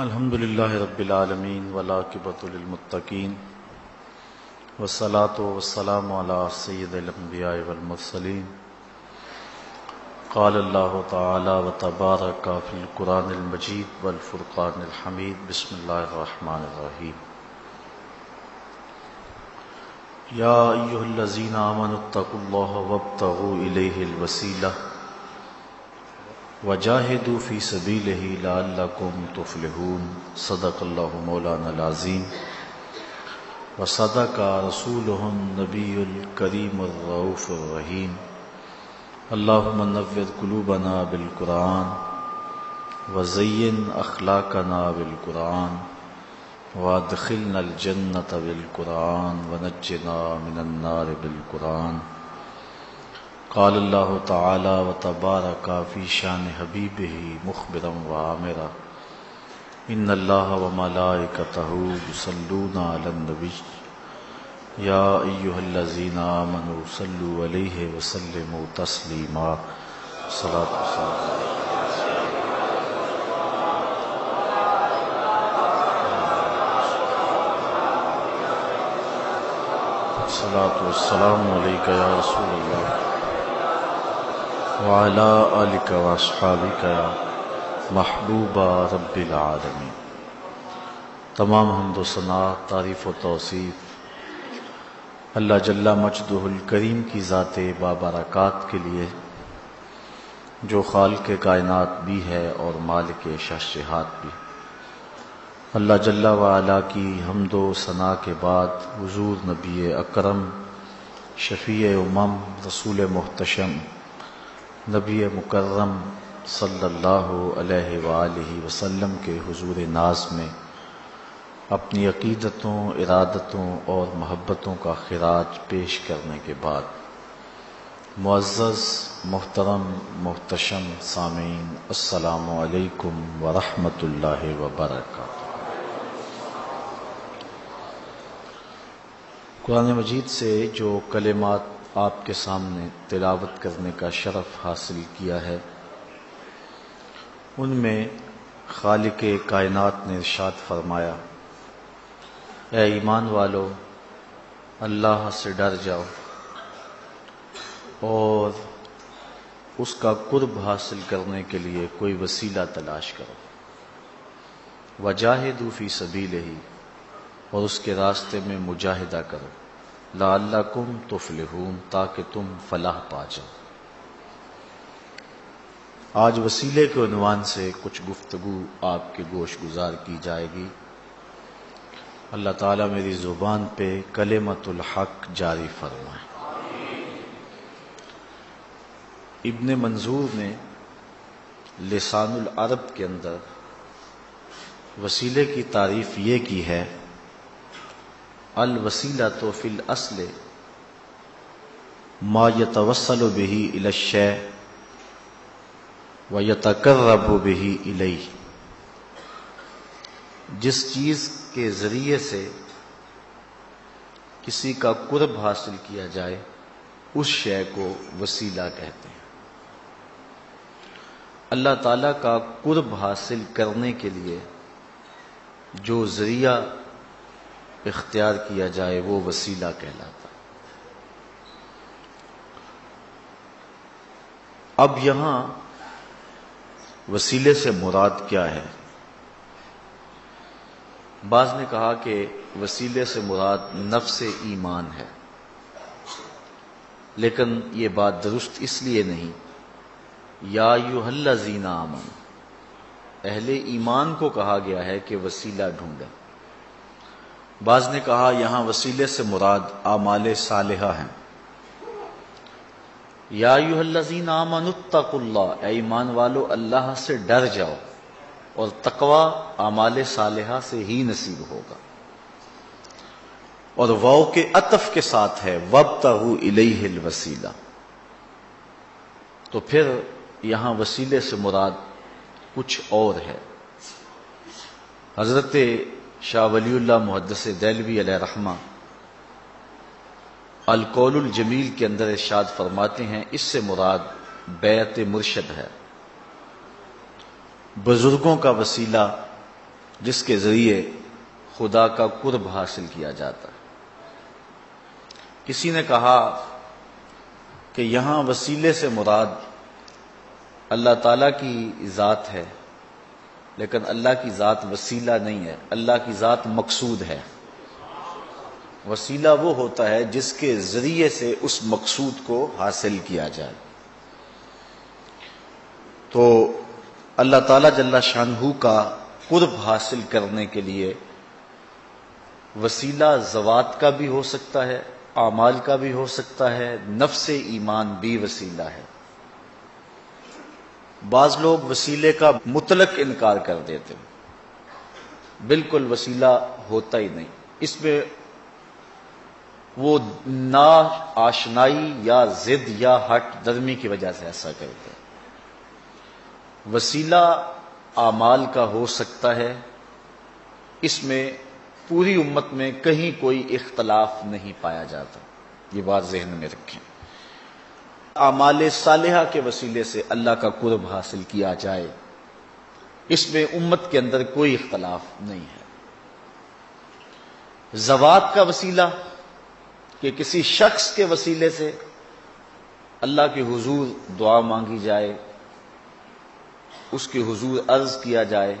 الحمد للہ رب العالمین والعاقبۃ للمتقین والصلاۃ والسلام علی سید الانبیاء والمرسلین قال اللہ تعالی وتبارک فی القرآن المجید والفرقان الحمید بسم اللہ الرحمن الرحیم یا ایھا الذین آمنوا اتقوا اللہ وابتغوا الیہ الوسیلہ وجاہدوا فی سبیلہ لعلکم تفلحون صدق اللہ مولانا العظیم وصدق رسولہ النبی الکریم الرؤوف الرحیم اللہم نور قلوبنا بالقرآن وزین اخلاقنا بالقرآن وادخلنا الجنة بالقرآن ونجنا من النار بالقرآن قال اللہ تعالی وتبارک فی شان حبیبہ مخبرا وعامرا ان اللہ وملائکتہ یصلون علی النبی یا ایھا الذین آمنوا صلوا علیہ وسلموا تسلیما صلاۃ والسلام علیک یا رسول اللہ وعلی آلک واصحابک یا محبوب رب العالمین۔ تمام حمد و ثنا، تعریف و توصیف اللہ جل مجدہ الکریم کی ذات بابرکات کے لیے، جو خالق کائنات بھی ہے اور مالک شہنشاہات بھی۔ اللہ جل وعلا کی حمد و ثنا کے بعد حضور نبی اکرم، شفیع امم، رسول محتشم، نبی مکرم صلی اللہ علیہ وآلہ وسلم کے حضور ناز میں اپنی عقیدتوں، ارادتوں اور محبتوں کا خراج پیش کرنے کے بعد، معزز محترم محتشم سامعین، السلام علیکم ورحمۃ اللہ وبرکاتہ۔ قرآن مجید سے جو کلمات آپ کے سامنے تلاوت کرنے کا شرف حاصل کیا ہے، ان میں خالق کائنات نے ارشاد فرمایا، اے ایمان والو، اللہ سے ڈر جاؤ اور اس کا قرب حاصل کرنے کے لیے کوئی وسیلہ تلاش کرو، وجاہدوا فی سبیلہ، اور اس کے راستے میں مجاہدہ کرو، لعلکم تفلحون، تاکہ تم فلاح پا جاؤ۔ آج وسیلے کے عنوان سے کچھ گفتگو آپ کے گوش گزار کی جائے گی۔ اللہ تعالیٰ میری زبان پہ کلمۃ الحق جاری فرمائے۔ ابن منظور نے لسان العرب کے اندر وسیلے کی تعریف یہ کی ہے، الوسیلۃ فی الاصل ما یتوسل بہ الی الشیء ویتقرب بہ الیہ، جس چیز کے ذریعے سے کسی کا قرب حاصل کیا جائے اس شے کو وسیلہ کہتے ہیں۔ اللہ تعالیٰ کا قرب حاصل کرنے کے لیے جو ذریعہ اختیار کیا جائے وہ وسیلہ کہلاتا ہے۔ اب یہاں وسیلے سے مراد کیا ہے؟ بعض نے کہا کہ وسیلے سے مراد نفس ایمان ہے، لیکن یہ بات درست اس لیے نہیں۔ یا ایھا الذین آمنوا، اہل ایمان کو کہا گیا ہے کہ وسیلہ ڈھونڈیں۔ بعض نے کہا یہاں وسیلے سے مراد اعمال صالحہ ہیں۔ یا ایھا الذین آمنوا اتقوا اللہ، اے ایمان والو اللہ سے ڈر جاؤ، اور تقوی اعمال صالحہ سے ہی نصیب ہوگا۔ اور واو کے عطف کے ساتھ ہے وابتغوا الیہ الوسیلہ، تو پھر یہاں وسیلے سے مراد کچھ اور ہے۔ حضرت شاہ ولی اللہ محدث دہلوی علیہ رحمہ القول الجمیل کے اندر ارشاد فرماتے ہیں، اس سے مراد بیعت مرشد ہے۔ بزرگوں کا وسیلہ جس کے ذریعے خدا کا قرب حاصل کیا جاتا ہے۔ کسی نے کہا کہ یہاں وسیلے سے مراد اللہ تعالیٰ کی ذات ہے، لیکن اللہ کی ذات وسیلہ نہیں ہے، اللہ کی ذات مقصود ہے۔ وسیلہ وہ ہوتا ہے جس کے ذریعے سے اس مقصود کو حاصل کیا جائے۔ تو اللہ تعالیٰ جل شانہ کا قرب حاصل کرنے کے لیے وسیلہ ذوات کا بھی ہو سکتا ہے، اعمال کا بھی ہو سکتا ہے، نفس ایمان بھی وسیلہ ہے۔ بعض لوگ وسیلے کا مطلق انکار کر دیتے ہیں، بالکل وسیلہ ہوتا ہی نہیں، اس میں وہ نا آشنائی یا ضد یا ہٹ درمی کی وجہ سے ایسا کرتے ہیں۔ وسیلہ اعمال کا ہو سکتا ہے، اس میں پوری امت میں کہیں کوئی اختلاف نہیں پایا جاتا، یہ بات ذہن میں رکھیں۔ اعمال صالحہ کے وسیلے سے اللہ کا قرب حاصل کیا جائے، اس میں امت کے اندر کوئی اختلاف نہیں ہے۔ ذوات کا وسیلہ کہ کسی شخص کے وسیلے سے اللہ کے حضور دعا مانگی جائے، اس کے حضور عرض کیا جائے،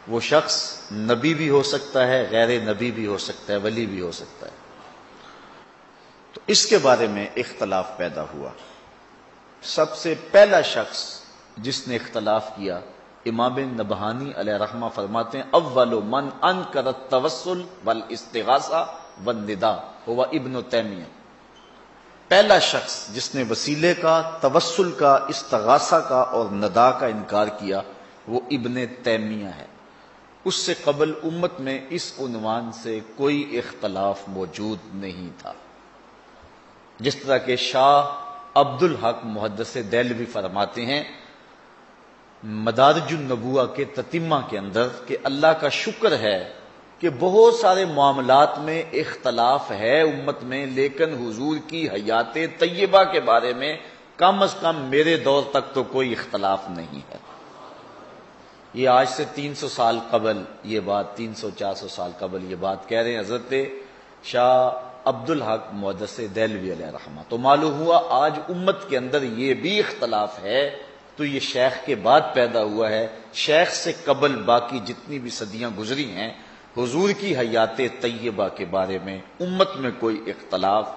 وہ شخص نبی بھی ہو سکتا ہے، غیر نبی بھی ہو سکتا ہے، ولی بھی ہو سکتا ہے، تو اس کے بارے میں اختلاف پیدا ہوا۔ سب سے پہلا شخص جس نے اختلاف کیا، امام نبہانی علیہ رحمہ فرماتے ہیں اول من انکر التوسل والاستغاثہ والنداء هو ابن تیمیہ۔ پہلا شخص جس نے وسیلے کا، توسل کا، استغاثہ کا اور ندا کا انکار کیا وہ ابن تیمیہ ہے۔ اس سے قبل امت میں اس عنوان سے کوئی اختلاف موجود نہیں تھا۔ جس طرح کہ شاہ عبد الحق محدث دہلوی فرماتے ہیں مدارج النبوہ کے تتمہ کے اندر کہ اللہ کا شکر ہے کہ بہت سارے معاملات میں اختلاف ہے امت میں، لیکن حضور کی حیات طیبہ کے بارے میں کم از کم میرے دور تک تو کوئی اختلاف نہیں ہے۔ یہ آج سے 300 سال قبل یہ بات، 300-400 سال قبل یہ بات کہہ رہے ہیں حضرت شاہ عبد الحق محدث دہلوی علیہ رحمہ۔ تو معلوم ہوا آج امت کے اندر یہ بھی اختلاف ہے تو یہ شیخ کے بعد پیدا ہوا ہے۔ شیخ سے قبل باقی جتنی بھی صدیاں گزری ہیں، حضور کی حیات طیبہ کے بارے میں امت میں کوئی اختلاف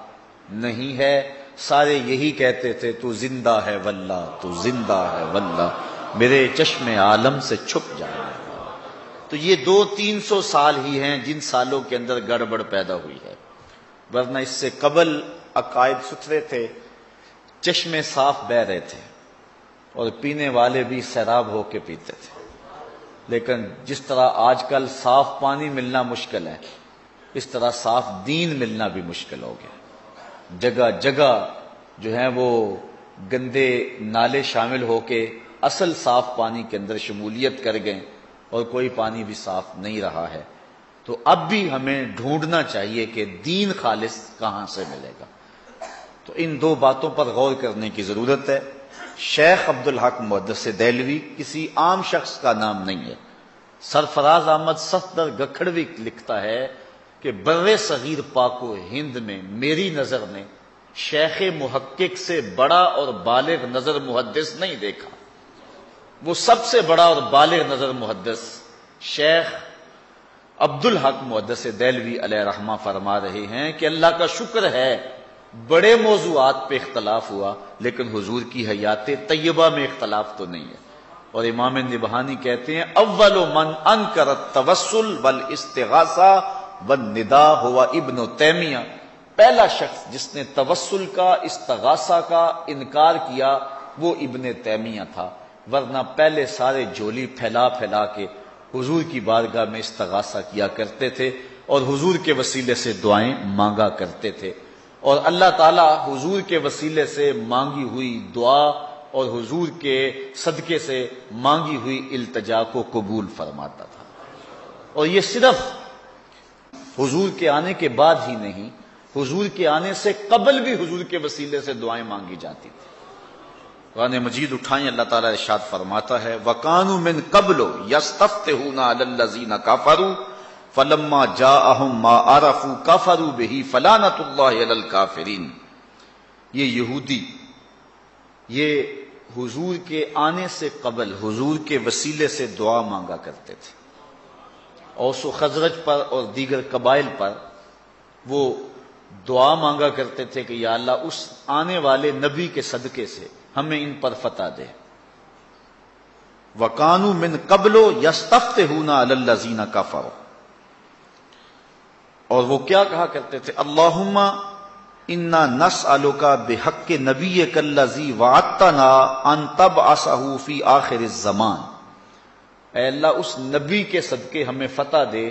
نہیں ہے۔ سارے یہی کہتے تھے تو زندہ ہے واللہ، تو زندہ ہے واللہ، میرے چشم عالم سے چھپ جائے۔ تو یہ 200-300 سال ہی ہیں جن سالوں کے اندر گڑبڑ پیدا ہوئی ہے، ورنہ اس سے قبل عقائد ستھرے تھے، چشمے صاف بہہ رہے تھے اور پینے والے بھی سیراب ہو کے پیتے تھے۔ لیکن جس طرح آج کل صاف پانی ملنا مشکل ہے، اس طرح صاف دین ملنا بھی مشکل ہو گیا۔ جگہ جگہ جو ہیں وہ گندے نالے شامل ہو کے اصل صاف پانی کے اندر شمولیت کر گئے اور کوئی پانی بھی صاف نہیں رہا ہے۔ تو اب بھی ہمیں ڈھونڈنا چاہیے کہ دین خالص کہاں سے ملے گا۔ تو ان دو باتوں پر غور کرنے کی ضرورت ہے۔ شیخ عبد الحق محدث دہلوی کسی عام شخص کا نام نہیں ہے۔ سرفراز احمد صفدر گکھڑوی لکھتا ہے کہ بر صغیر پاک و ہند میں میری نظر میں شیخ محقق سے بڑا اور بالغ نظر محدث نہیں دیکھا۔ وہ سب سے بڑا اور بالغ نظر محدث شیخ عبد الحق محدث دہلوی علیہ رحمہ فرما رہے ہیں کہ اللہ کا شکر ہے بڑے موضوعات پہ اختلاف ہوا لیکن حضور کی حیات طیبہ میں اختلاف تو نہیں ہے۔ اور امام نبہانی کہتے ہیں اول من انکر التوسل والاستغاثہ والنداء هو ابن تیمیہ۔ پہلا شخص جس نے توسل کا، استغاثہ کا انکار کیا وہ ابن تیمیہ تھا، ورنہ پہلے سارے جھولی پھیلا پھیلا کے حضور کی بارگاہ میں استغاثہ کیا کرتے تھے اور حضور کے وسیلے سے دعائیں مانگا کرتے تھے، اور اللہ تعالیٰ حضور کے وسیلے سے مانگی ہوئی دعا اور حضور کے صدقے سے مانگی ہوئی التجا کو قبول فرماتا تھا۔ اور یہ صرف حضور کے آنے کے بعد ہی نہیں، حضور کے آنے سے قبل بھی حضور کے وسیلے سے دعائیں مانگی جاتی تھی۔ قرآن مجید اٹھائیں، اللہ تعالیٰ ارشاد فرماتا ہے وَكَانُوا مِن قَبْلُ يَسْتَفْتِحُونَ عَلَى الَّذِينَ كَفَرُوا فَلَمَّا جَاءَهُم مَّا عَرَفُوا كَفَرُوا بِهِ فَلَعْنَةُ اللَّهِ عَلَى الْكَافِرِينَ۔ یہ یہودی یہ حضور کے آنے سے قبل حضور کے وسیلے سے دعا مانگا کرتے تھے۔ اوس و خزرج پر اور دیگر قبائل پر وہ دعا مانگا کرتے تھے کہ یا اللہ اس آنے والے نبی کے صدقے سے ہمیں ان پر فتح دے۔ وَكَانُوا مِن قَبْلُ يَسْتَفْتِحُونَ عَلَى الَّذِينَ كَفَرُوا، اور وہ کیا کہا کرتے تھے؟ اللہم انا نسألک بحق نبیک الذی وعدتنا ان تبعثہ فی آخر الزمان، اے اللہ اس نبی کے صدقے ہمیں فتح دے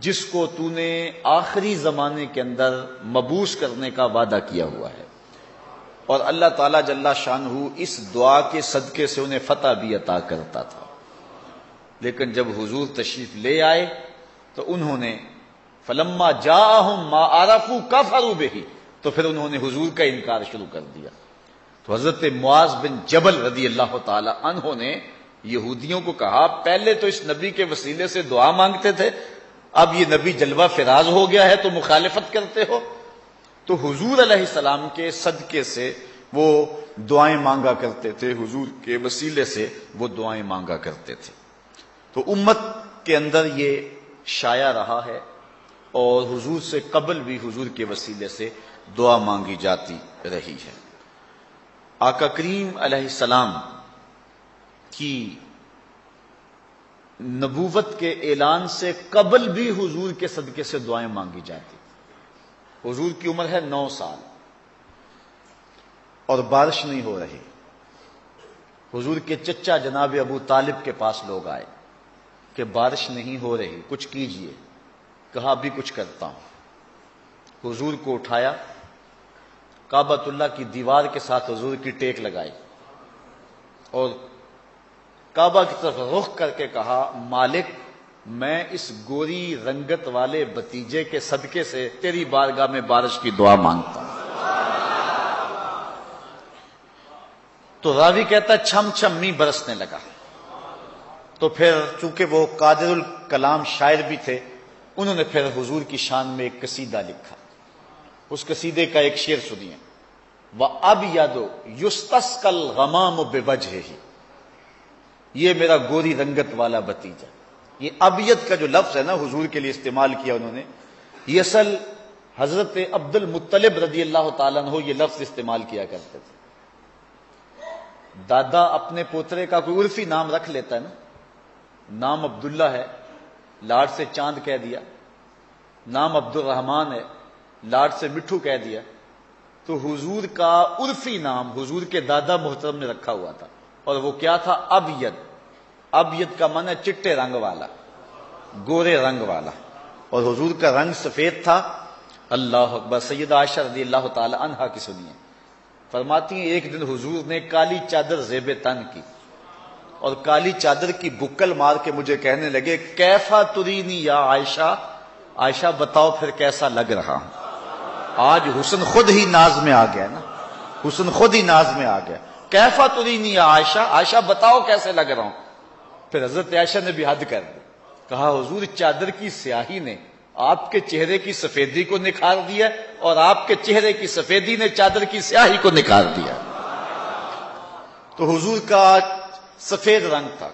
جس کو تو نے آخری زمانے کے اندر مبعوث کرنے کا وعدہ کیا ہوا ہے۔ اور اللہ تعالیٰ جل شانہ اس دعا کے صدقے سے انہیں فتح بھی عطا کرتا تھا، لیکن جب حضور تشریف لے آئے تو انہوں نے فلما جاءہم ما عرفوا کفروا بہ، تو پھر انہوں نے حضور کا انکار شروع کر دیا۔ تو حضرت معاذ بن جبل رضی اللہ تعالی عنہ نے یہودیوں کو کہا پہلے تو اس نبی کے وسیلے سے دعا مانگتے تھے، اب یہ نبی جلوہ فراز ہو گیا ہے تو مخالفت کرتے ہو۔ تو حضور علیہ السلام کے صدقے سے وہ دعائیں مانگا کرتے تھے، حضور کے وسیلے سے وہ دعائیں مانگا کرتے تھے۔ تو امت کے اندر یہ شائع رہا ہے، اور حضور سے قبل بھی حضور کے وسیلے سے دعا مانگی جاتی رہی ہے۔ آقا کریم علیہ السلام کی نبوت کے اعلان سے قبل بھی حضور کے صدقے سے دعائیں مانگی جاتی۔ حضور کی عمر ہے 9 سال اور بارش نہیں ہو رہی۔ حضور کے چچا جناب ابو طالب کے پاس لوگ آئے کہ بارش نہیں ہو رہی، کچھ کیجئے۔ کہا ابھی کچھ کرتا ہوں۔ حضور کو اٹھایا، کعبۃ اللہ کی دیوار کے ساتھ حضور کی ٹیک لگائی اور کعبہ کی طرف رخ کر کے کہا مالک میں اس گوری رنگت والے بھتیجے کے صدقے سے تیری بارگاہ میں بارش کی دعا مانگتا ہوں۔ تو راوی کہتا ہے چھم چھم می برسنے لگا۔ تو پھر چونکہ وہ قادر الکلام شاعر بھی تھے، انہوں نے پھر حضور کی شان میں ایک قصیدہ لکھا۔ اس قصیدے کا ایک شعر سنیے، وَأَبْيَضُ يُسْتَسْقَى الْغَمَامُ بِوَجْهِهِ، یہ میرا گوری رنگت والا بھتیجا۔ یہ ابیض کا جو لفظ ہے نا حضور کے لیے استعمال کیا انہوں نے، یہ اصل حضرت عبد المطلب رضی اللہ تعالیٰ عنہ یہ لفظ استعمال کیا کرتے تھے۔ دادا اپنے پوترے کا کوئی عرفی نام رکھ لیتا ہے نا، نام عبداللہ ہے، لاڈ سے چاند کہہ دیا، نام عبد الرحمن ہے، لاڈ سے مٹھو کہہ دیا۔ تو حضور کا عرفی نام حضور کے دادا محترم نے رکھا ہوا تھا، اور وہ کیا تھا؟ ابیض۔ ابیض کا معنی چٹے رنگ والا، گورے رنگ والا، اور حضور کا رنگ سفید تھا۔ اللہ اکبر۔ سیدہ عائشہ رضی اللہ تعالی عنہا کی سنیے، فرماتی ہیں ایک دن حضور نے کالی چادر زیب تن کی، اور کالی چادر کی بکل مار کے مجھے کہنے لگے کیفا ترینی یا عائشہ، عائشہ بتاؤ پھر کیسا لگ رہا ہوں۔ آج حسن خود ہی ناز میں آ گیا نا، حسن خود ہی ناز میں آ گیا۔ کیفا ترینی یا عائشہ، عائشہ بتاؤ کیسے لگ رہا ہوں۔ پھر حضرت عائشہ نے بھی حد کر دی، کہا حضور چادر کی سیاہی نے آپ کے چہرے کی سفیدی کو نکھار دیا، اور آپ کے چہرے کی سفیدی نے چادر کی سیاہی کو نکھار دیا۔ تو حضور کا سفید رنگ تھا،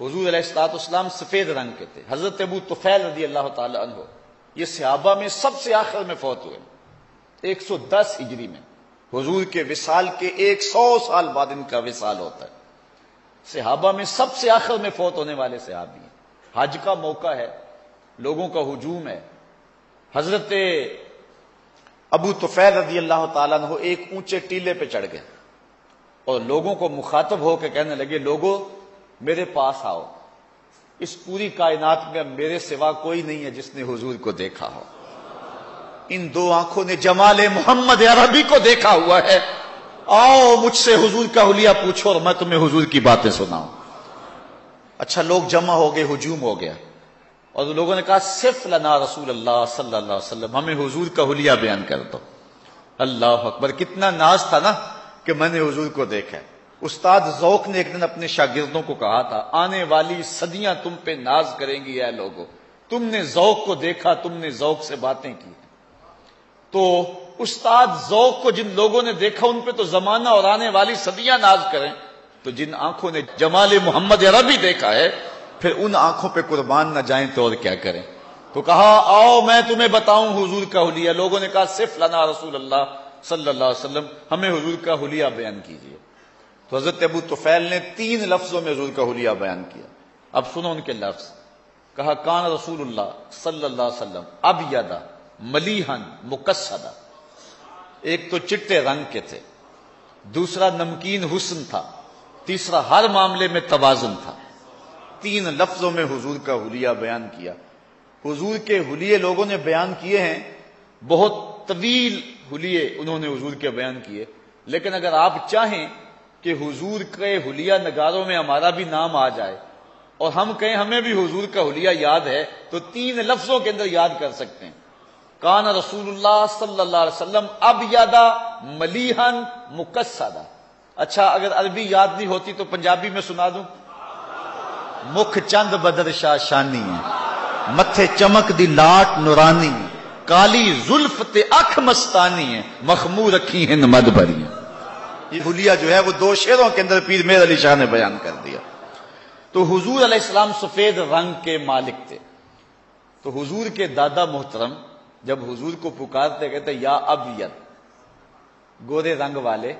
حضور علیہ الصلوۃ والسلام سفید رنگ کے تھے۔ حضرت ابو طفیل رضی اللہ تعالی عنہ یہ صحابہ میں سب سے آخر میں فوت ہوئے، 110 ہجری میں۔ حضور کے وصال کے 100 سال بعد ان کا وصال ہوتا ہے۔ صحابہ میں سب سے آخر میں فوت ہونے والے صحابی ہیں۔ حج کا موقع ہے، لوگوں کا ہجوم ہے، حضرت ابو طفیل رضی اللہ تعالیٰ عنہ ایک اونچے ٹیلے پہ چڑھ گئے اور لوگوں کو مخاطب ہو کے کہنے لگے لوگوں میرے پاس آؤ، اس پوری کائنات میں میرے سوا کوئی نہیں ہے جس نے حضور کو دیکھا ہو، ان دو آنکھوں نے جمال محمد عربی کو دیکھا ہوا ہے، آؤ مجھ سے حضور کا حلیہ پوچھو اور میں تمہیں حضور کی باتیں سناؤں۔ اچھا لوگ جمع ہو گئے، ہجوم ہو گیا، اور لوگوں نے کہا صرف لنا رسول اللہ صلی اللہ علیہ وسلم، ہمیں حضور کا حلیہ بیان کر دو۔ اللہ اکبر، کتنا ناز تھا نا کہ میں نے حضور کو دیکھا ہے۔ استاد ذوق نے ایک دن اپنے شاگردوں کو کہا تھا، آنے والی صدیاں تم پہ ناز کریں گی اے لوگو، تم نے ذوق کو دیکھا، تم نے ذوق سے باتیں کی۔ تو استاد ذوق کو جن لوگوں نے دیکھا ان پہ تو زمانہ اور آنے والی صدیاں ناز کریں، تو جن آنکھوں نے جمال محمد عربی دیکھا ہے پھر ان آنکھوں پہ قربان نہ جائیں تو اور کیا کریں۔ تو کہا آؤ میں تمہیں بتاؤں حضور کا حلیہ۔ لوگوں نے کہا صف لنا رسول اللہ صلی اللہ علیہ وسلم، ہمیں حضور کا حلیہ بیان کیجیے۔ تو حضرت ابو طفیل نے 3 لفظوں میں حضور کا حلیہ بیان کیا۔ اب سنو ان کے لفظ۔ کہا کان رسول اللہ صلی اللہ علیہ وسلم ابیض ملیحا مقصدا، ایک تو چٹے رنگ کے تھے، دوسرا نمکین حسن تھا، تیسرا ہر معاملے میں توازن تھا۔ 3 لفظوں میں حضور کا حلیہ بیان کیا۔ حضور کے حلیے لوگوں نے بیان کیے ہیں، بہت طویل حلیے انہوں نے حضور کے بیان کیے، لیکن اگر آپ چاہیں کہ حضور کے حلیہ نگاروں میں ہمارا بھی نام آ جائے اور ہم کہیں ہمیں بھی حضور کا حلیہ یاد ہے، تو 3 لفظوں کے اندر یاد کر سکتے ہیں۔ کان رسول اللہ صلی اللہ علیہ وسلم ابیض ملیحا مقصدا۔ اچھا اگر عربی یاد نہیں ہوتی تو پنجابی میں سنا دوں۔ مکھ چند بدر شاہ شانی ہے، متھے چمک دی لاٹ نورانی، کالی زلف تے اکھ مستانی ہے، مخمور رکھی ہند مد بھری۔ یہ حلیہ جو ہے وہ 2 شعروں کے اندر پیر مہر علی شاہ نے بیان کر دیا۔ تو حضور علیہ السلام سفید رنگ کے مالک تھے۔ تو حضور کے دادا محترم جب حضور کو پکارتے کہتے یا ابیض، گورے رنگ والے،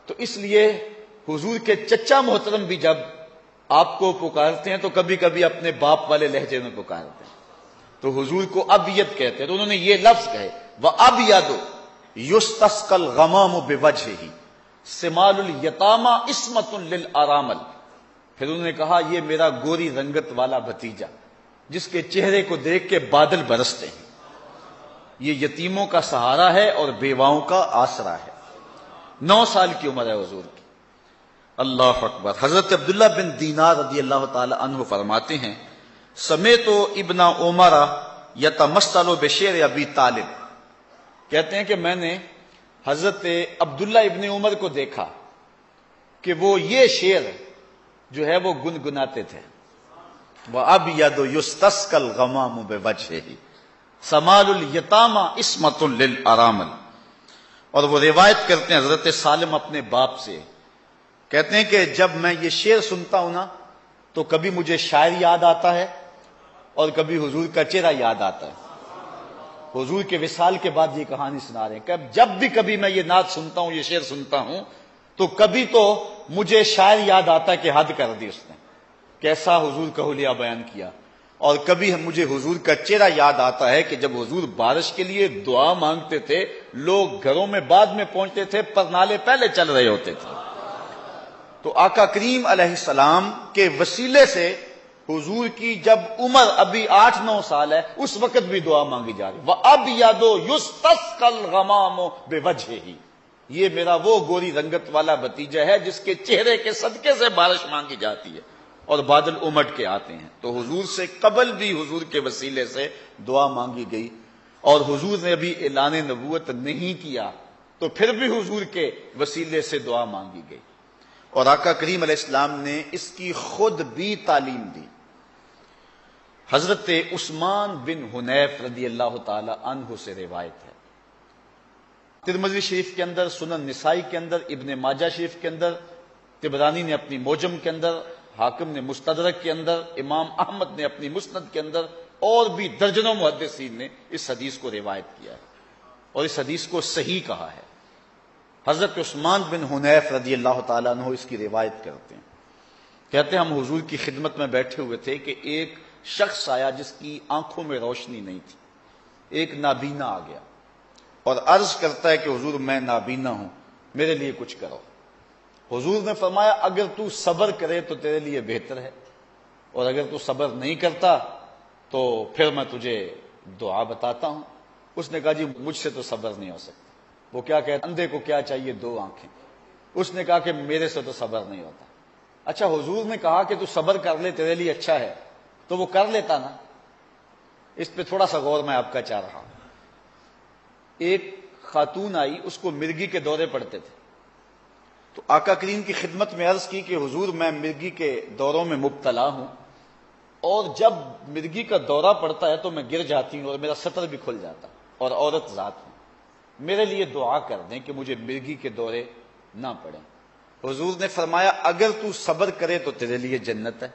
تو اس لیے حضور کے چچا محترم بھی جب آپ کو پکارتے ہیں تو کبھی کبھی اپنے باپ والے لہجے میں پکارتے ہیں، تو حضور کو ابیض کہتے ہیں۔ تو انہوں نے یہ لفظ کہے وَأَبْيَضُ يُسْتَسْقَى الْغَمَامُ بِوَجْهِهِ سِمَالُ الْيَتَامَى عِصْمَةٌ لِلْأَرَامِلِ۔ پھر انہوں نے کہا یہ میرا گوری رنگت والا بھتیجا جس کے چہرے کو دیکھ کے بادل برستے ہیں، یہ یتیموں کا سہارا ہے اور بیواؤں کا آسرا ہے۔ 9 سال کی عمر ہے حضور کی۔ اللہ اکبر۔ حضرت عبداللہ بن دینار رضی اللہ تعالی عنہ فرماتے ہیں سمیت ابن عمر یتمثل بشعر ابی طالب، کہتے ہیں کہ میں نے حضرت عبداللہ ابن عمر کو دیکھا کہ وہ یہ شعر جو ہے وہ گنگناتے تھے، وَأَبْيَضُ يُسْتَسْقَى الْغَمَامُ بِوَجْهِهِ سَمَالُ الْيَتَامَى عِصْمَةٌ لِلْأَرَامِلِ۔ اور وہ روایت کرتے ہیں حضرت سالم اپنے باپ سے، کہتے ہیں کہ جب میں یہ شعر سنتا ہوں نا تو کبھی مجھے شاعر یاد آتا ہے اور کبھی حضور کا چہرہ یاد آتا ہے۔ حضور کے وصال کے بعد یہ کہانی سنا رہے ہیں کہ جب بھی کبھی میں یہ نعت سنتا ہوں، یہ شعر سنتا ہوں، تو کبھی تو مجھے شاعر یاد آتا ہے کہ حد کر دی اس نے، کیسا حضور کا حلیہ بیان کیا، اور کبھی مجھے حضور کا چہرہ یاد آتا ہے کہ جب حضور بارش کے لیے دعا مانگتے تھے، لوگ گھروں میں بعد میں پہنچتے تھے، پرنالے پہلے چل رہے ہوتے تھے۔ تو آقا کریم علیہ السلام کے وسیلے سے حضور کی جب عمر ابھی 8-9 سال ہے اس وقت بھی دعا مانگی جا رہی۔ وَأَبْيَضُ يُسْتَسْقَى الْغَمَامُ بِوَجْهِهِ، یہ میرا وہ گوری رنگت والا بھتیجا ہے جس کے چہرے کے صدقے سے بارش مانگی جاتی ہے اور بادل امٹ کے آتے ہیں۔ تو حضور سے قبل بھی حضور کے وسیلے سے دعا مانگی گئی، اور حضور نے ابھی اعلان نبوت نہیں کیا تو پھر بھی حضور کے وسیلے سے دعا مانگی گئی، اور آقا کریم علیہ السلام نے اس کی خود بھی تعلیم دی۔ حضرت عثمان بن حنیف رضی اللہ تعالی عنہ سے روایت ہے، ترمذی شریف کے اندر، سنن نسائی کے اندر، ابن ماجہ شریف کے اندر، طبرانی نے اپنی موجم کے اندر، حاکم نے مستدرک کے اندر، امام احمد نے اپنی مسند کے اندر، اور بھی درجنوں محدثین نے اس حدیث کو روایت کیا ہے اور اس حدیث کو صحیح کہا ہے۔ حضرت عثمان بن حنیف رضی اللہ تعالیٰ عنہ اس کی روایت کرتے ہیں، کہتے ہیں ہم حضور کی خدمت میں بیٹھے ہوئے تھے کہ ایک شخص آیا جس کی آنکھوں میں روشنی نہیں تھی، ایک نابینا آ گیا اور عرض کرتا ہے کہ حضور میں نابینا ہوں، میرے لیے کچھ کرو۔ حضور نے فرمایا اگر تو صبر کرے تو تیرے لیے بہتر ہے، اور اگر تو صبر نہیں کرتا تو پھر میں تجھے دعا بتاتا ہوں۔ اس نے کہا جی مجھ سے تو صبر نہیں ہو سکتا۔ وہ کیا کہتا، اندھے کو کیا چاہیے 2 آنکھیں۔ اس نے کہا کہ میرے سے تو صبر نہیں ہوتا۔ اچھا حضور نے کہا کہ تو صبر کر لے تیرے لیے اچھا ہے، تو وہ کر لیتا نا۔ اس پہ تھوڑا سا غور میں آپ کا چاہ رہا ہوں۔ ایک خاتون آئی، اس کو مرگی کے دورے پڑتے تھے، تو آقا کریم کی خدمت میں عرض کی کہ حضور میں مرگی کے دوروں میں مبتلا ہوں، اور جب مرگی کا دورہ پڑتا ہے تو میں گر جاتی ہوں اور میرا سطر بھی کھل جاتا، اور عورت ذات ہوں، میرے لیے دعا کر دیں کہ مجھے مرگی کے دورے نہ پڑیں۔ حضور نے فرمایا اگر تو صبر کرے تو تیرے لیے جنت ہے،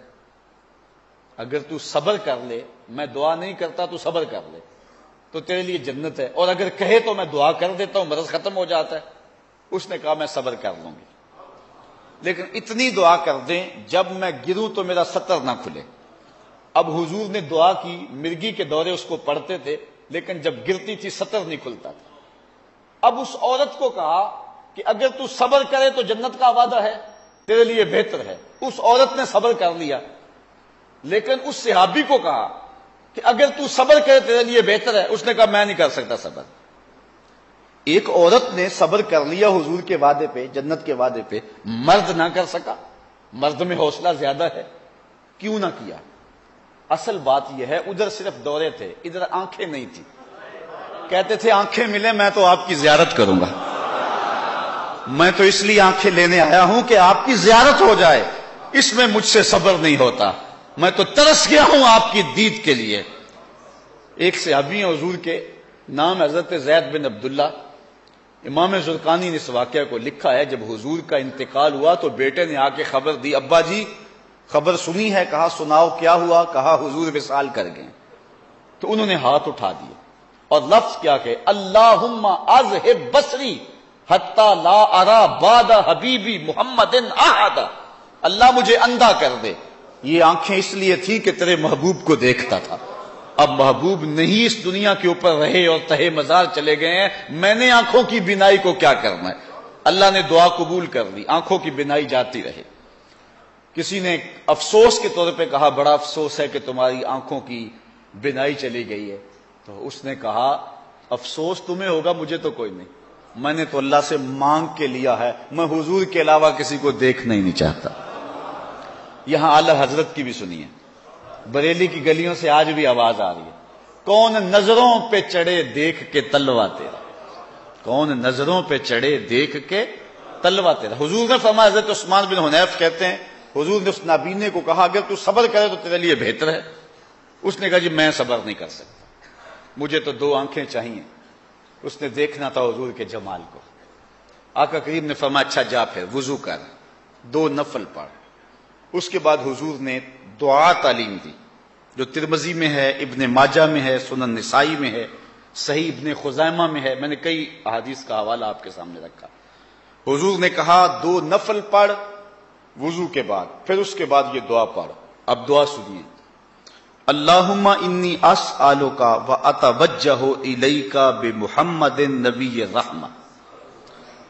اگر تو صبر کر لے، میں دعا نہیں کرتا تو صبر کر لے تو تیرے لیے جنت ہے، اور اگر کہے تو میں دعا کر دیتا ہوں مرض ختم ہو جاتا ہے۔ اس نے کہا میں صبر کر لوں گی، لیکن اتنی دعا کر دیں جب میں گروں تو میرا سطر نہ کھلے۔ اب حضور نے دعا کی، مرگی کے دورے اس کو پڑھتے تھے، لیکن جب گرتی تھی سطر نہیں کھلتا تھا۔ اب اس عورت کو کہا کہ اگر تو صبر کرے تو جنت کا وعدہ ہے، تیرے لیے بہتر ہے۔ اس عورت نے صبر کر لیا، لیکن اس صحابی کو کہا کہ اگر تو صبر کرے تیرے لیے بہتر ہے۔ اس نے کہا میں نہیں کر سکتا صبر۔ ایک عورت نے صبر کر لیا حضور کے وعدے پہ، جنت کے وعدے پہ، مرد نہ کر سکا۔ مرد میں حوصلہ زیادہ ہے، کیوں نہ کیا؟ اصل بات یہ ہے ادھر صرف دورے تھے، ادھر آنکھیں نہیں تھی۔ کہتے تھے آنکھیں ملے میں تو آپ کی زیارت کروں گا، میں تو اس لیے آنکھیں لینے آیا ہوں کہ آپ کی زیارت ہو جائے، اس میں مجھ سے صبر نہیں ہوتا، میں تو ترس گیا ہوں آپ کی دید کے لیے۔ ایک صحابی ہیں حضور کے، نام حضرت زید بن عبداللہ، امام زرقانی نے اس واقعہ کو لکھا ہے۔ جب حضور کا انتقال ہوا تو بیٹے نے آ کے خبر دی، ابا جی خبر سنی ہے؟ کہا سناؤ کیا ہوا؟ کہا حضور وصال کر گئے۔ تو انہوں نے ہاتھ اٹھا دیے اور لفظ کیا کہ اللہم اذہب بصری حتی لا ارا بعد حبیبی محمد احدا، اللہ مجھے اندھا کر دے۔ یہ آنکھیں اس لیے تھی کہ تیرے محبوب کو دیکھتا تھا، اب محبوب نہیں اس دنیا کے اوپر رہے اور تہے مزار چلے گئے ہیں، میں نے آنکھوں کی بینائی کو کیا کرنا ہے؟ اللہ نے دعا قبول کر لی، آنکھوں کی بینائی جاتی رہے۔ کسی نے افسوس کے طور پہ کہا بڑا افسوس ہے کہ تمہاری آنکھوں کی بینائی چلی گئی ہے، تو اس نے کہا افسوس تمہیں ہوگا، مجھے تو کوئی نہیں، میں نے تو اللہ سے مانگ کے لیا ہے، میں حضور کے علاوہ کسی کو دیکھنا ہی نہیں چاہتا۔ یہاں اعلی حضرت کی بھی سنیے، بریلی کی گلیوں سے آج بھی آواز آ رہی ہے، کون نظروں پہ چڑھے دیکھ کے تلوا تیرا، کون نظروں پہ چڑھے دیکھ کے تلوا تیرا۔ حضور نے فرمایا، حضرت عثمان بن حنیف کہتے ہیں حضور نے اس نابینے کو کہا اگر تو صبر کرے تو تیرے لیے بہتر ہے۔ اس نے کہا جی میں صبر نہیں کر سکتا، مجھے تو 2 آنکھیں چاہیے۔ اس نے دیکھنا تھا حضور کے جمال کو۔ آقا کریم نے فرمایا اچھا جا پھر وضو کر، 2 نفل پڑھ۔ اس کے بعد حضور نے دعا تعلیم دی جو ترمذی میں ہے، ابن ماجہ میں ہے، سنن نسائی میں ہے، صحیح ابن خزیمہ میں ہے، میں نے کئی احادیث کا حوالہ آپ کے سامنے رکھا۔ حضور نے کہا 2 نفل پڑھ وضو کے بعد، پھر اس کے بعد یہ دعا پڑھ۔ اب دعا سنیے، اللہم انی اسألک واتوجہ الیک بمحمد نبی الرحمہ،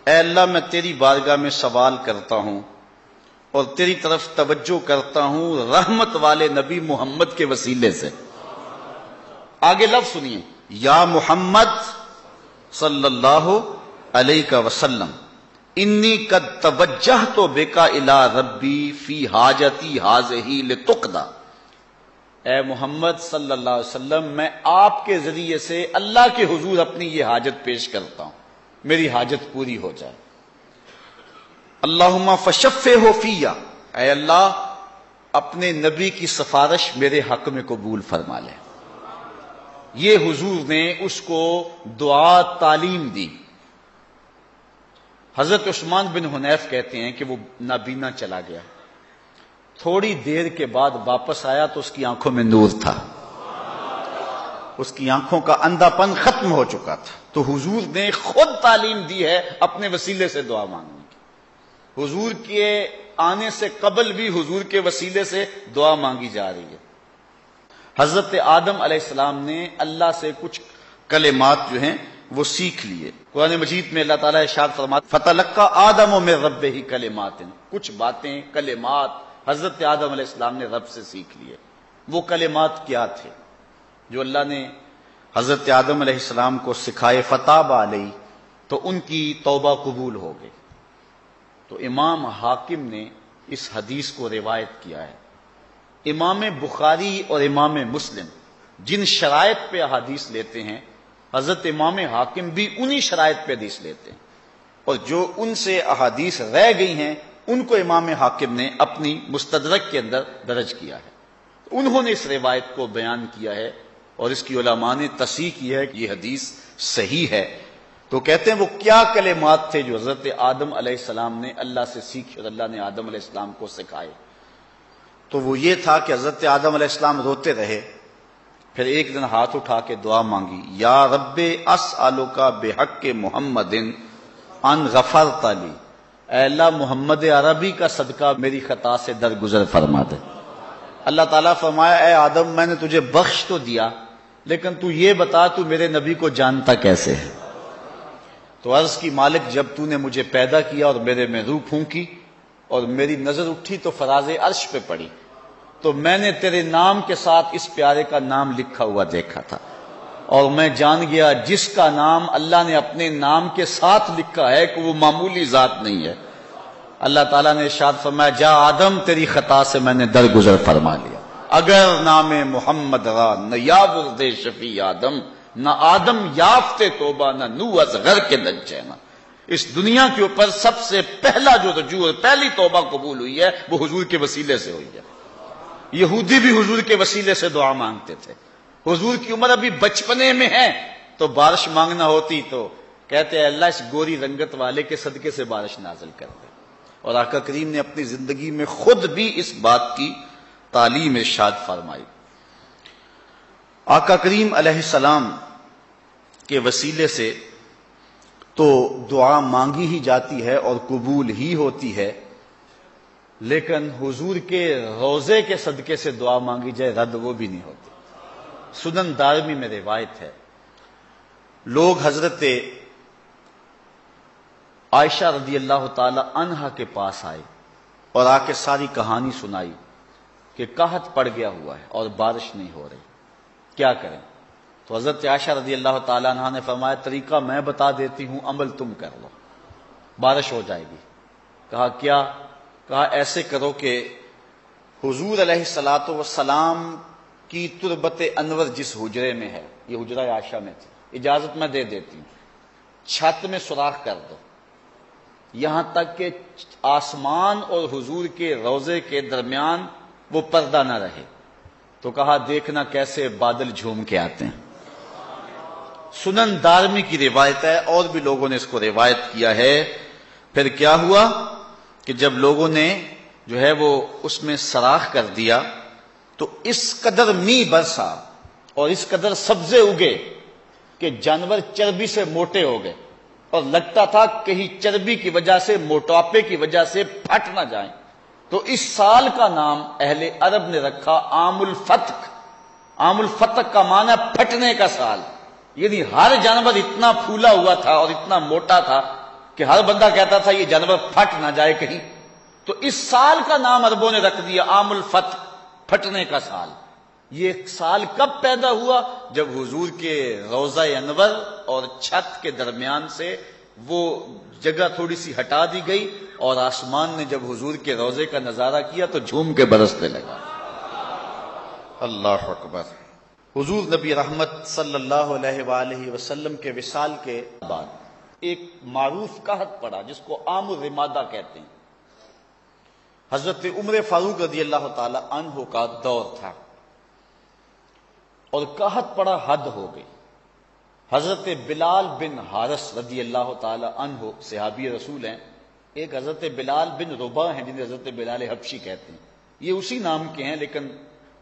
اے اللہ میں تیری بارگاہ میں سوال کرتا ہوں اور تیری طرف توجہ کرتا ہوں رحمت والے نبی محمد کے وسیلے سے۔ آگے لفظ سنیے، یا محمد صلی اللہ علیہ وسلم انی قد توجہت بک الی ربی فی حاجتی ہذہ لتقضی، اے محمد صلی اللہ علیہ وسلم میں آپ کے ذریعے سے اللہ کے حضور اپنی یہ حاجت پیش کرتا ہوں، میری حاجت پوری ہو جائے۔ اللہم فشفعہ فی، اے اللہ اپنے نبی کی سفارش میرے حق میں قبول فرما لے۔ یہ حضور نے اس کو دعا تعلیم دی۔ حضرت عثمان بن حنیف کہتے ہیں کہ وہ نابینا چلا گیا، تھوڑی دیر کے بعد واپس آیا تو اس کی آنکھوں میں نور تھا، اس کی آنکھوں کا اندھا پن ختم ہو چکا تھا۔ تو حضور نے خود تعلیم دی ہے اپنے وسیلے سے دعا مانگنے کی۔ حضور کے آنے سے قبل بھی حضور کے وسیلے سے دعا مانگی جا رہی ہے۔ حضرت آدم علیہ السلام نے اللہ سے کچھ کلمات جو ہیں وہ سیکھ لیے۔ قرآن مجید میں اللہ تعالیٰ ارشاد فرماتا فَتَلَقَّى آدَمُ مِن رَبِّهِ کلمات، کچھ باتیں کلمات حضرت آدم علیہ السلام نے رب سے سیکھ لیے۔ وہ کلمات کیا تھے جو اللہ نے حضرت آدم علیہ السلام کو سکھائے؟ فتاب علیہ، تو ان کی توبہ قبول ہو گئی۔ تو امام حاکم نے اس حدیث کو روایت کیا ہے۔ امام بخاری اور امام مسلم جن شرائط پہ حدیث لیتے ہیں، حضرت امام حاکم بھی انہی شرائط پہ حدیث لیتے ہیں۔ اور جو ان سے احادیث رہ گئی ہیں ان کو امام حاکم نے اپنی مستدرک کے اندر درج کیا ہے. انہوں نے اس روایت کو بیان کیا ہے اور اس کی علماء نے تصحیح کی ہے کہ یہ حدیث صحیح ہے. تو کہتے ہیں وہ کیا کلمات تھے جو حضرت آدم علیہ السلام نے اللہ سے سیکھے اور اللہ نے آدم علیہ السلام کو سکھائے. تو وہ یہ تھا کہ حضرت آدم علیہ السلام روتے رہے، پھر ایک دن ہاتھ اٹھا کے دعا مانگی، یا رب اسألک بحق محمد ان غفرت لی، اے اللہ محمد عربی کا صدقہ میری خطا سے درگزر فرما دے. اللہ تعالیٰ فرمایا اے آدم میں نے تجھے بخش تو دیا لیکن تو یہ بتا تو میرے نبی کو جانتا کیسے ہے؟ تو عرض کی مالک جب تو نے مجھے پیدا کیا اور میرے میں روح پھونکی اور میری نظر اٹھی تو فراز عرش پہ پڑی تو میں نے تیرے نام کے ساتھ اس پیارے کا نام لکھا ہوا دیکھا تھا اور میں جان گیا جس کا نام اللہ نے اپنے نام کے ساتھ لکھا ہے کہ وہ معمولی ذات نہیں ہے. اللہ تعالیٰ نے ارشاد فرمایا جا آدم تیری خطا سے میں نے درگزر فرما لیا. اگر نام محمد را نہ یاورد شفیع آدم، نہ آدم یافتے توبہ نہ نو از غر کے نجینا. اس دنیا کے اوپر سب سے پہلا جو رجوع اور پہلی توبہ قبول ہوئی ہے وہ حضور کے وسیلے سے ہوئی ہے. یہودی بھی حضور کے وسیلے سے دعا مانگتے تھے. حضور کی عمر ابھی بچپنے میں ہے تو بارش مانگنا ہوتی تو کہتے ہیں اللہ اس گوری رنگت والے کے صدقے سے بارش نازل کر دے. اور آقا کریم نے اپنی زندگی میں خود بھی اس بات کی تعلیم ارشاد فرمائی. آقا کریم علیہ السلام کے وسیلے سے تو دعا مانگی ہی جاتی ہے اور قبول ہی ہوتی ہے، لیکن حضور کے روضے کے صدقے سے دعا مانگی جائے رد وہ بھی نہیں ہوتی. سنن دارمی میں روایت ہے لوگ حضرت عائشہ رضی اللہ تعالی عنہا کے پاس آئے اور آ کے ساری کہانی سنائی کہ قحط پڑ گیا ہوا ہے اور بارش نہیں ہو رہی، کیا کریں؟ تو حضرت عائشہ رضی اللہ تعالی عنہا نے فرمایا طریقہ میں بتا دیتی ہوں، عمل تم کر لو، بارش ہو جائے گی. کہا کیا؟ کہا ایسے کرو کہ حضور علیہ الصلوۃ والسلام کی تربت انور جس حجرے میں ہے، یہ حجرہ عائشہ میں تھی، اجازت میں دے دیتی ہوں، چھت میں سوراخ کر دو یہاں تک کہ آسمان اور حضور کے روضے کے درمیان وہ پردہ نہ رہے. تو کہا دیکھنا کیسے بادل جھوم کے آتے ہیں. سنن دارمی کی روایت ہے اور بھی لوگوں نے اس کو روایت کیا ہے. پھر کیا ہوا کہ جب لوگوں نے جو ہے وہ اس میں سراخ کر دیا تو اس قدر می برسا اور اس قدر سبزے اگے کہ جانور چربی سے موٹے ہو گئے اور لگتا تھا کہیں چربی کی وجہ سے موٹاپے کی وجہ سے پھٹ نہ جائیں. تو اس سال کا نام اہل عرب نے رکھا عام الفتق. عام الفتق کا معنی پھٹنے کا سال، یعنی ہر جانور اتنا پھولا ہوا تھا اور اتنا موٹا تھا کہ ہر بندہ کہتا تھا یہ جانور پھٹ نہ جائے کہیں. تو اس سال کا نام عربوں نے رکھ دیا عام الفتق، پھٹنے کا سال. یہ سال کب پیدا ہوا؟ جب حضور کے روضہ انور اور چھت کے درمیان سے وہ جگہ تھوڑی سی ہٹا دی گئی اور آسمان نے جب حضور کے روضے کا نظارہ کیا تو جھوم کے برسنے لگا. اللہ اکبر. حضور نبی رحمت صلی اللہ علیہ وآلہ وسلم کے وصال کے بعد ایک معروف قحط پڑا جس کو عام الرمادہ کہتے ہیں. حضرت عمر فاروق رضی اللہ تعالی عنہ کا دور تھا اور قحط پڑا، حد ہو گئی. حضرت بلال بن حارث رضی اللہ تعالی عنہ صحابی رسول ہیں. ایک حضرت بلال بن رباح ہیں جنہیں حضرت بلال حبشی کہتے ہیں. یہ اسی نام کے ہیں لیکن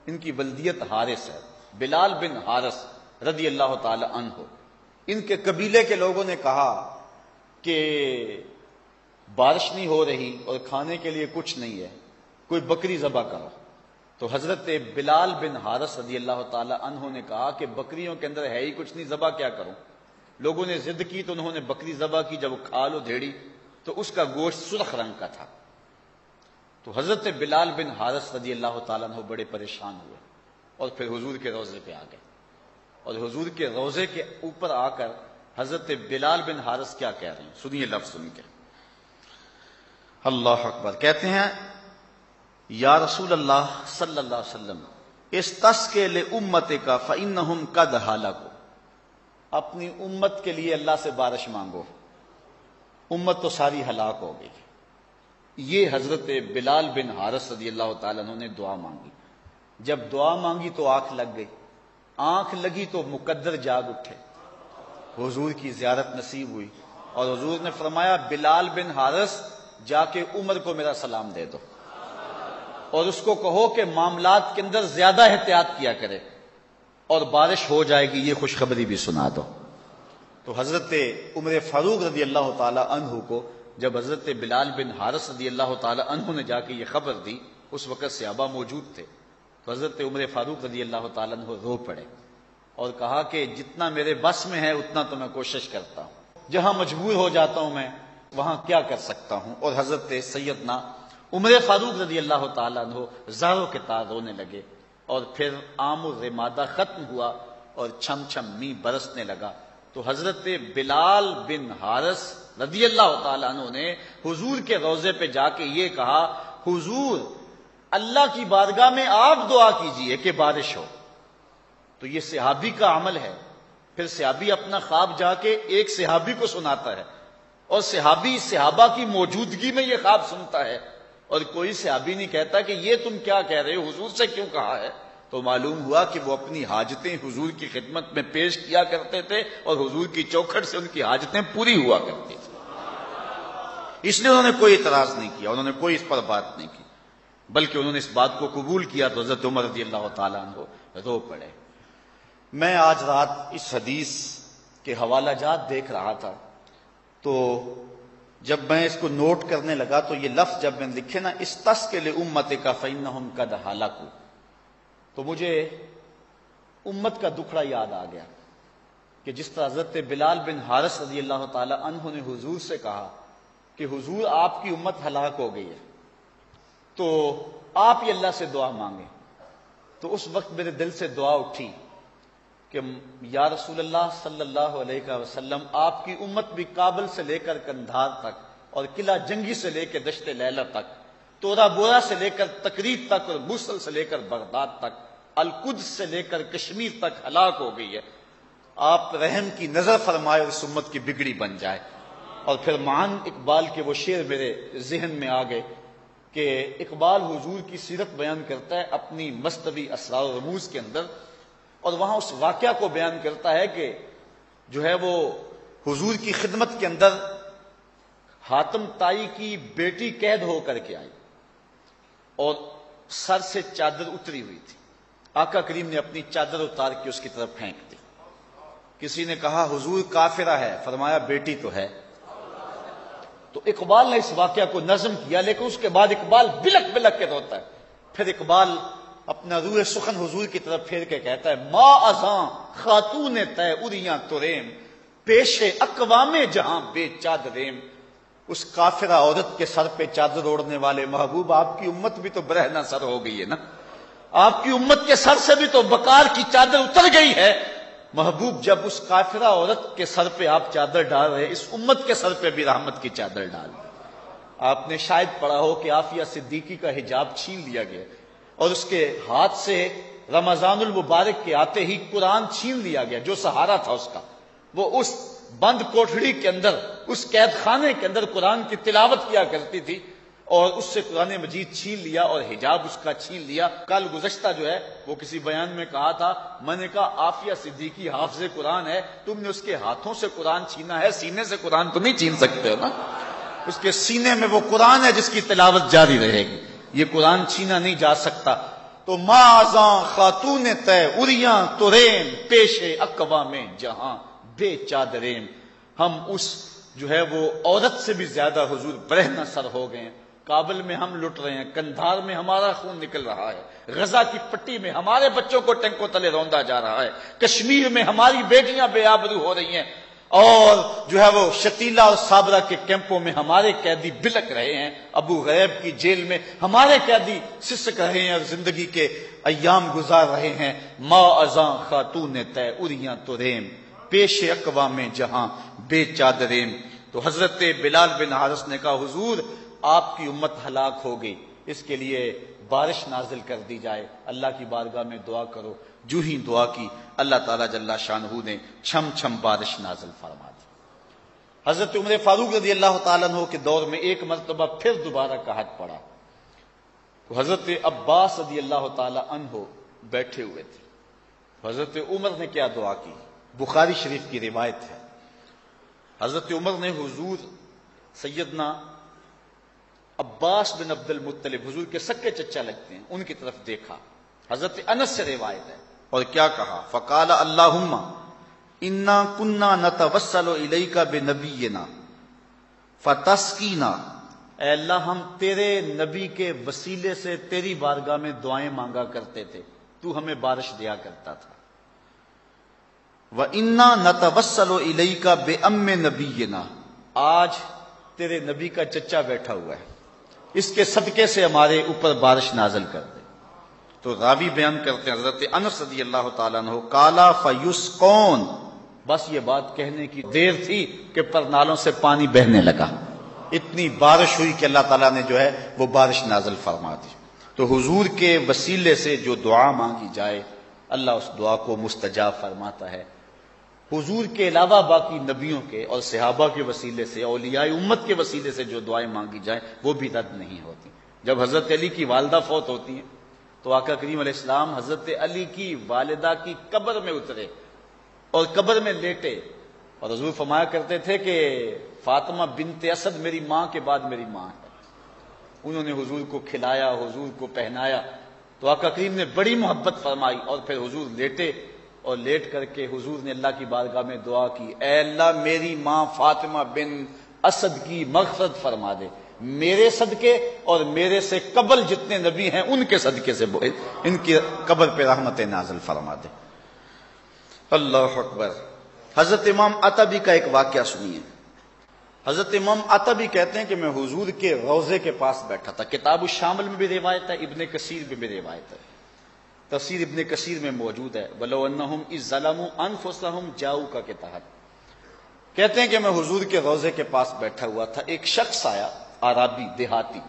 ان کی ولدیت حارث ہے. بلال بن حارث رضی اللہ تعالی عنہ، ان کے قبیلے کے لوگوں نے کہا کہ بارش نہیں ہو رہی اور کھانے کے لیے کچھ نہیں ہے، کوئی بکری ذبح کرو. تو حضرت بلال بن حارث رضی اللہ تعالی عنہ نے کہا کہ بکریوں کے اندر ہے ہی کچھ نہیں، ذبح کیا کروں؟ لوگوں نے ضد کی تو انہوں نے بکری ذبح کی. جب کھال ادھیڑی تو اس کا گوشت سرخ رنگ کا تھا. تو حضرت بلال بن حارث رضی اللہ تعالیٰ عنہ بڑے پریشان ہوئے اور پھر حضور کے روضے پہ آ گئے. اور حضور کے روضے کے اوپر آ کر حضرت بلال بن حارث کیا کہہ رہے ہیں، سنیے لفظ سن کے. اللہ اکبر. کہتے ہیں یا رسول اللہ صلی اللہ علیہ وسلم استسقِ لأمتک فإنہم قد ہلکوا، اپنی امت کے لیے اللہ سے بارش مانگو امت تو ساری ہلاک ہو گئی. یہ حضرت بلال بن حارث رضی اللہ تعالیٰ عنہ نے دعا مانگی. جب دعا مانگی تو آنکھ لگ گئی. آنکھ لگی تو مقدر جاگ اٹھے. حضور کی زیارت نصیب ہوئی اور حضور نے فرمایا بلال بن حارث جا کے عمر کو میرا سلام دے دو اور اس کو کہو کہ معاملات کے اندر زیادہ احتیاط کیا کرے اور بارش ہو جائے گی، یہ خوشخبری بھی سنا دو. تو حضرت عمر فاروق رضی اللہ تعالی عنہ کو جب حضرت بلال بن حارث رضی اللہ تعالی عنہ نے جا کے یہ خبر دی، اس وقت صحابہ موجود تھے، تو حضرت عمر فاروق رضی اللہ تعالی عنہ رو پڑے اور کہا کہ جتنا میرے بس میں ہے اتنا تو میں کوشش کرتا ہوں، جہاں مجبور ہو جاتا ہوں میں وہاں کیا کر سکتا ہوں. اور حضرت سیدنا عمر فاروق رضی اللہ تعالیٰ عنہ زاروں کے تار رونے لگے. اور پھر عام الرمادہ ختم ہوا اور چھم چھم می برسنے لگا. تو حضرت بلال بن حارث رضی اللہ تعالیٰ عنہ نے حضور کے روضے پہ جا کے یہ کہا، حضور اللہ کی بارگاہ میں آپ دعا کیجئے کہ بارش ہو. تو یہ صحابی کا عمل ہے. پھر صحابی اپنا خواب جا کے ایک صحابی کو سناتا ہے اور صحابی صحابہ کی موجودگی میں یہ خواب سنتا ہے اور کوئی صحابی نہیں کہتا کہ یہ تم کیا کہہ رہے ہو، حضور سے کیوں کہا ہے. تو معلوم ہوا کہ وہ اپنی حاجتیں حضور کی خدمت میں پیش کیا کرتے تھے اور حضور کی چوکھٹ سے ان کی حاجتیں پوری ہوا کرتی تھی. اس لیے انہوں نے کوئی اعتراض نہیں کیا، انہوں نے کوئی اس پر بات نہیں کی، بلکہ انہوں نے اس بات کو قبول کیا. تو حضرت عمر رضی اللہ تعالیٰ عنہ رو پڑے. میں آج رات اس حدیث کے حوالہ جات دیکھ رہا تھا تو جب میں اس کو نوٹ کرنے لگا تو یہ لفظ جب میں لکھے نا استسقِ لأمتک فإنہم قد ہلکوا، تو مجھے امت کا دکھڑا یاد آ گیا کہ جس طرح حضرت بلال بن حارث رضی اللہ تعالی عنہ نے حضور سے کہا کہ حضور آپ کی امت ہلاک ہو گئی ہے تو آپ ہی اللہ سے دعا مانگیں. تو اس وقت میرے دل سے دعا اٹھی کہ یا رسول اللہ صلی اللہ علیہ وسلم، آپ کی امت بھی کابل سے لے کر کندھار تک اور قلعہ جنگی سے لے کے دشت لیلہ تک، تورا بورا سے لے کر تکریت تک اور موصل سے لے کر بغداد تک، القدس سے لے کر کشمیر تک ہلاک ہو گئی ہے. آپ رحم کی نظر فرمائے اور اس امت کی بگڑی بن جائے. اور پھر معان اقبال کے وہ شعر میرے ذہن میں آ گئے کہ اقبال حضور کی سیرت بیان کرتا ہے اپنی مصنوی اسرار و رموز کے اندر، اور وہاں اس واقعہ کو بیان کرتا ہے کہ جو ہے وہ حضور کی خدمت کے اندر حاتم طائی کی بیٹی قید ہو کر کے آئی اور سر سے چادر اتری ہوئی تھی. آقا کریم نے اپنی چادر اتار کے اس کی طرف پھینک دی. کسی نے کہا حضور کافرہ ہے، فرمایا بیٹی تو ہے. تو اقبال نے اس واقعہ کو نظم کیا، لیکن اس کے بعد اقبال بلک بلک کے روتا ہے. پھر اقبال اپنا روح سخن حضور کی طرف پھیر کے کہتا ہے، ما ازاں خاتون تے اریاں تریم، پیش اقوام جہاں بے چادریم. اس کافرہ عورت کے سر پہ چادر اوڑھنے والے محبوب، آپ کی امت بھی تو برہنہ سر ہو گئی ہے نا، آپ کی امت کے سر سے بھی تو بکار کی چادر اتر گئی ہے. محبوب جب اس کافرہ عورت کے سر پہ آپ چادر ڈال رہے، اس امت کے سر پہ بھی رحمت کی چادر ڈال. آپ نے شاید پڑھا ہو کہ عافیہ صدیقی کا حجاب چھین لیا گیا اور اس کے ہاتھ سے رمضان المبارک کے آتے ہی قرآن چھین لیا گیا، جو سہارا تھا اس کا. وہ اس بند کوٹھڑی کے اندر، اس قید خانے کے اندر قرآن کی تلاوت کیا کرتی تھی اور اس سے قرآن مجید چھین لیا اور حجاب اس کا چھین لیا. کل گزشتہ جو ہے وہ کسی بیان میں کہا تھا، میں نے کہا عافیہ صدیقی حافظ قرآن ہے، تم نے اس کے ہاتھوں سے قرآن چھینا ہے، سینے سے قرآن تو نہیں چھین سکتے ہو نا. اس کے سینے میں وہ قرآن ہے جس کی تلاوت جاری رہے گی، یہ قرآن چھینا نہیں جا سکتا. تو ماذاں خاتون تے اریاں تریم، پیش اقوام جہاں بے چادریم. ہم اس جو ہے وہ عورت سے بھی زیادہ حضور برہنہ سر ہو گئے ہیں. کابل میں ہم لٹ رہے ہیں، کندھار میں ہمارا خون نکل رہا ہے، غزہ کی پٹی میں ہمارے بچوں کو ٹینکوں تلے روندا جا رہا ہے، کشمیر میں ہماری بیٹیاں بے آبرو ہو رہی ہیں، اور جو ہے وہ شتیلا اور صابرہ کے کیمپوں میں ہمارے قیدی بلک رہے ہیں، ابو غریب کی جیل میں ہمارے قیدی سسک رہے ہیں اور زندگی کے ایام گزار رہے ہیں. ما ازاں خاتون تے اریاں تریم، پیش اقوام جہاں بے چادریم. تو حضرت بلال بن حارث نے کہا حضور آپ کی امت ہلاک ہو گئی، اس کے لیے بارش نازل کر دی جائے، اللہ کی بارگاہ میں دعا کرو. جو ہی دعا کی اللہ تعالیٰ جل شانہ نے چھم چھم بارش نازل فرما دی. حضرت عمر فاروق رضی اللہ تعالیٰ عنہ کے دور میں ایک مرتبہ پھر دوبارہ قحط پڑا تو حضرت عباس رضی اللہ تعالیٰ عنہ بیٹھے ہوئے تھے. حضرت عمر نے کیا دعا کی؟ بخاری شریف کی روایت ہے. حضرت عمر نے حضور سیدنا عباس بن عبد المطلب، حضور کے سکے چچا لگتے ہیں، ان کی طرف دیکھا. حضرت انس سے روایت ہے، اور کیا کہا؟ فقال اللہم انا کنا نتوسل الیک بنبینا فتسقینا، اے اللہ ہم تیرے نبی کے وسیلے سے تیری بارگاہ میں دعائیں مانگا کرتے تھے، تو ہمیں بارش دیا کرتا تھا. وَإِنَّا نَتَوَسَّلُ إِلَيْكَ بِأَمِّ نَبِيِّنَا، آج تیرے نبی کا چچا بیٹھا ہوا ہے، اس کے صدقے سے ہمارے اوپر بارش نازل کر دے. تو راوی بیان کرتے ہیں حضرت انس رضی اللہ تعالیٰ عنہ، کالا فیسقون، بس یہ بات کہنے کی دیر تھی کہ پرنالوں سے پانی بہنے لگا. اتنی بارش ہوئی کہ اللہ تعالیٰ نے جو ہے وہ بارش نازل فرما دی. تو حضور کے وسیلے سے جو دعا مانگی جائے اللہ اس دعا کو مستجاب فرماتا ہے. حضور کے علاوہ باقی نبیوں کے اور صحابہ کے وسیلے سے، اولیاء امت کے وسیلے سے جو دعائیں مانگی جائیں وہ بھی رد نہیں ہوتی. جب حضرت علی کی والدہ فوت ہوتی ہیں تو آقا کریم علیہ السلام حضرت علی کی والدہ کی قبر میں اترے اور قبر میں لیٹے، اور حضور فرمایا کرتے تھے کہ فاطمہ بنت اسد میری ماں کے بعد میری ماں ہے. انہوں نے حضور کو کھلایا، حضور کو پہنایا، تو آقا کریم نے بڑی محبت فرمائی، اور پھر حضور لیٹے اور لیٹ کر کے حضور نے اللہ کی بارگاہ میں دعا کی، اے اللہ میری ماں فاطمہ بن اسد کی مغفرت فرما دے، میرے صدقے اور میرے سے قبل جتنے نبی ہیں ان کے صدقے سے ان کی قبر پہ رحمت نازل فرما دے. اللہ اکبر. حضرت امام عتبی کا ایک واقعہ سنیے. حضرت امام عتبی کہتے ہیں کہ میں حضور کے روضے کے پاس بیٹھا تھا. کتاب الشامل میں بھی روایت ہے، ابن کثیر میں بھی روایت ہے، تفسیر ابن کثیر میں موجود ہے. وَلَوْ أَنَّهُمْ إِذْ ظَلَمُوا أَنفُسَهُمْ جَاءُوكَ کے تحت کہتے ہیں کہ میں حضور کے روضے کے پاس بیٹھا ہوا تھا. ایک شخص آیا، عربی دیہاتی،